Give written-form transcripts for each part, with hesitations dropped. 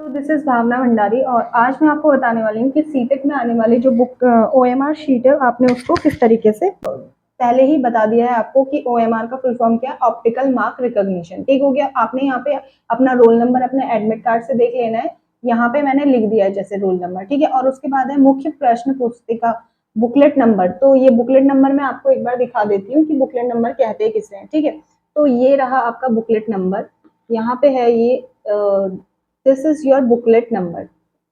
This is भावना भंडारी और आज मैं आपको बताने वाली हूँ कि सीटेट में आने वाली जो बुक ओएमआर शीट है आपने उसको किस तरीके से पहले ही बता दिया है आपको कि ओएमआर का फुल फॉर्म क्या है, ऑप्टिकल मार्क रिकॉग्निशन। ठीक हो गया। आपने यहाँ पे अपना रोल नंबर अपने एडमिट कार्ड से देख लेना है। यहाँ पे मैंने लिख दिया है जैसे रोल नंबर, ठीक है। और उसके बाद है मुख्य प्रश्न पुस्तिका बुकलेट नंबर। तो ये बुकलेट नंबर मैं आपको एक बार दिखा देती हूँ कि बुकलेट नंबर कहते किसे हैं, ठीक है। तो ये रहा आपका बुकलेट नंबर, यहाँ पे है ये this is your booklet number,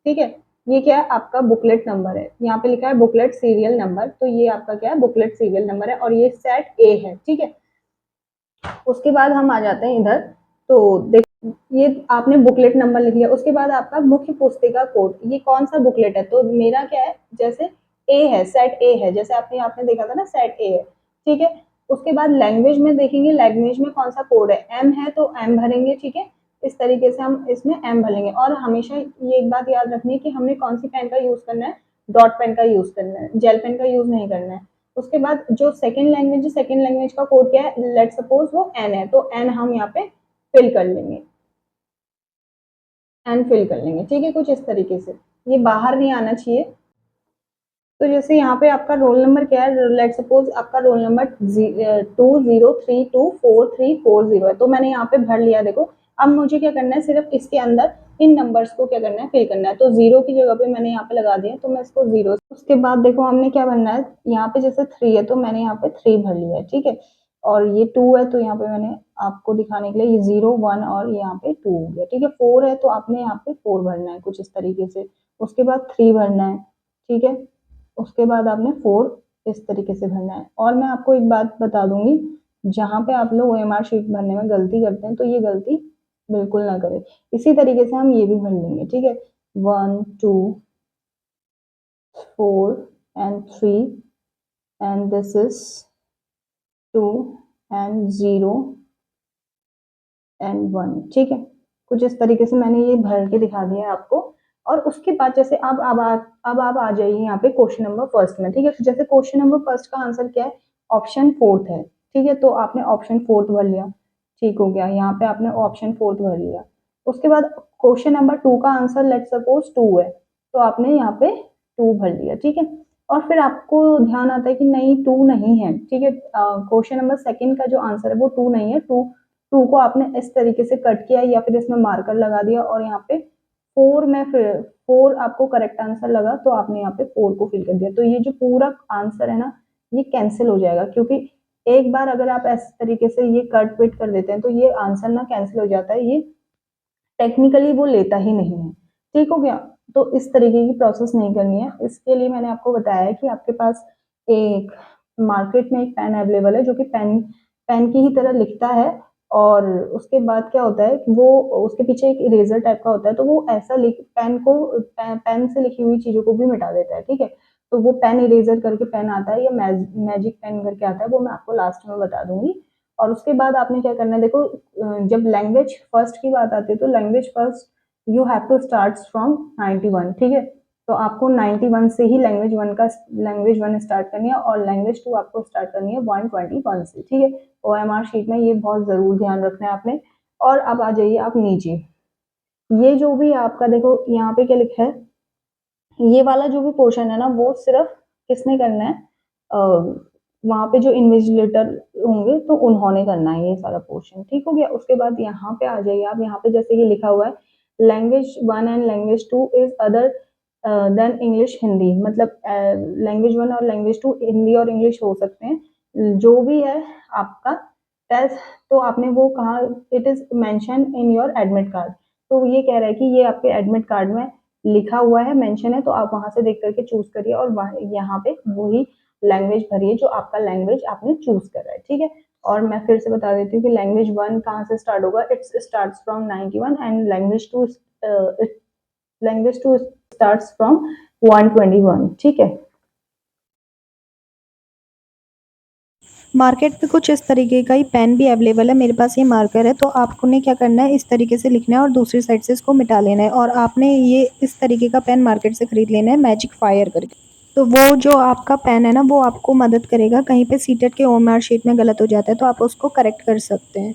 ठीक है। ये क्या है, आपका बुकलेट नंबर है। यहाँ पे लिखा है बुकलेट सीरियल नंबर, तो ये आपका क्या है, बुकलेट सीरियल नंबर है और ये सेट ए है, ठीक है। उसके बाद हम आ जाते हैं इधर। तो देख, ये आपने बुकलेट नंबर लिख लिया। उसके बाद आपका मुख्य पुस्तिका कोड, ये कौन सा बुकलेट है, तो मेरा क्या है, जैसे ए है, सेट ए है, जैसे आपने देखा था ना, सेट ए है, ठीक है। उसके बाद लैंग्वेज में देखेंगे, लैंग्वेज में कौन सा कोड है, एम है तो एम भरेंगे, ठीक है। इस तरीके से हम इसमें एम भरेंगे। और हमेशा ये एक बात याद रखनी है कि हमने कौन सी पेन का यूज करना है, डॉट पेन का यूज करना है, जेल पेन का यूज नहीं करना है। उसके बाद जो सेकंड लैंग्वेज है, सेकंड लैंग्वेज का कोड क्या है, लेट सपोज वो एन है, तो एन हम यहाँ पे फिल कर लेंगे, एन फिल कर लेंगे, ठीक है। कुछ इस तरीके से ये बाहर नहीं आना चाहिए। तो जैसे यहाँ पे आपका रोल नंबर क्या है, लेट सपोज आपका रोल नंबर 20324340 है, तो मैंने यहाँ पे भर लिया। देखो अब मुझे क्या करना है, सिर्फ इसके अंदर इन नंबर्स को क्या करना है, फिल करना है। तो 0 की जगह पे मैंने यहाँ पे लगा दिया, तो मैं इसको 0। उसके बाद देखो हमने क्या भरना है, यहाँ पे जैसे 3 है तो मैंने यहाँ पे 3 भर लिया है, ठीक है। और ये 2 है तो यहाँ पे मैंने आपको दिखाने के लिए ये 0 1 और ये यहाँ पे 2 हो गया, ठीक है। 4 है तो आपने यहाँ पे 4 भरना है, कुछ इस तरीके से। उसके बाद 3 भरना है, ठीक है। उसके बाद आपने 4 इस तरीके से भरना है। और मैं आपको एक बात बता दूंगी, जहाँ पे आप लोग ओएमआर शीट भरने में गलती करते हैं तो ये गलती बिल्कुल ना करें। इसी तरीके से हम ये भी भर लेंगे, ठीक है। 1 2 4 and 3 and this is 2 and 0 and 1, ठीक है। कुछ इस तरीके से मैंने ये भर के दिखा दिया है आपको। और उसके बाद जैसे अब आप आ जाइए यहाँ पे क्वेश्चन नंबर फर्स्ट में, ठीक है। जैसे क्वेश्चन नंबर फर्स्ट का आंसर क्या है, ऑप्शन फोर्थ है, ठीक है। तो आपने ऑप्शन फोर्थ भर लिया, ठीक हो गया। यहाँ पे आपने ऑप्शन फोर्थ भर लिया। उसके बाद क्वेश्चन नंबर 2 का आंसर लेट सपोज 2 है, तो आपने यहाँ पे 2 भर लिया, ठीक है। और फिर आपको ध्यान आता है कि नहीं 2 नहीं है, ठीक है। क्वेश्चन नंबर सेकंड का जो आंसर है वो 2 नहीं है, 2 को आपने इस तरीके से कट किया या फिर इसमें मार्कर लगा दिया और यहाँ पे 4 में फिर 4 आपको करेक्ट आंसर लगा, तो आपने यहाँ पे 4 को फिल कर दिया। तो ये जो पूरा आंसर है ना, ये कैंसिल हो जाएगा, क्योंकि एक बार अगर आप इस तरीके से ये कट पिट कर देते हैं तो ये आंसर ना कैंसिल हो जाता है, ये टेक्निकली वो लेता ही नहीं है, ठीक हो गया। तो इस तरीके की प्रोसेस नहीं करनी है। इसके लिए मैंने आपको बताया है कि आपके पास एक मार्केट में एक पेन अवेलेबल है जो कि पेन पेन की ही तरह लिखता है। और उसके बाद क्या होता है कि वो उसके पीछे एक इरेजर टाइप का होता है, तो वो ऐसा लिख पेन से लिखी हुई चीजों को भी मिटा देता है, ठीक है। तो वो पेन इरेजर करके पेन आता है या मैजिक पेन करके आता है, वो मैं आपको लास्ट में बता दूंगी। और उसके बाद आपने क्या करना है, देखो जब लैंग्वेज फर्स्ट की बात आती है तो language first you have to start from 91, ठीक है। तो आपको 91 से ही लैंग्वेज वन स्टार्ट करनी है और लैंग्वेज 2 आपको स्टार्ट करनी है 121 से, ठीक है। ओएमआर शीट में ये बहुत जरूर ध्यान रखना है आपने। और अब आ जाइए आप नीचे, ये जो भी आपका देखो यहाँ पे क्या लिखा है, ये वाला जो भी पोर्शन है ना, वो सिर्फ किसने करना है, वहां पे जो इन्विजिलेटर होंगे तो उन्होंने करना है ये सारा पोर्शन, ठीक हो गया। उसके बाद यहाँ पे आ जाइए आप, यहाँ पे जैसे कि लिखा हुआ है language 1 and language 2 is other than English Hindi, मतलब लैंग्वेज 1 और लैंग्वेज 2 हिंदी और इंग्लिश हो सकते हैं, जो भी है आपका टेस्ट। तो आपने वो कहा, it is mention in your admit card, तो ये कह रहा है कि ये आपके एडमिट कार्ड में लिखा हुआ है, मेंशन है, तो आप वहां से देख करके चूज करिए और यहाँ पे वही लैंग्वेज भरिए जो आपका लैंग्वेज आपने चूज करा है, ठीक है। और मैं फिर से बता देती हूँ कि लैंग्वेज 1 कहाँ से स्टार्ट होगा, it's start from 91 and language to start from 121, ठीक है। मार्केट में कुछ इस तरीके का ही पेन भी अवेलेबल है, मेरे पास ये मार्कर है। तो आपको ने क्या करना है, इस तरीके से लिखना है और दूसरी साइड से इसको मिटा लेना है। और आपने ये इस तरीके का पेन मार्केट से खरीद लेना है, मैजिक फायर करके। तो वो जो आपका पेन है ना, वो आपको मदद करेगा, कहीं पे सीटेट के ओएमआर शीट में गलत हो जाता है तो आप उसको करेक्ट कर सकते हैं।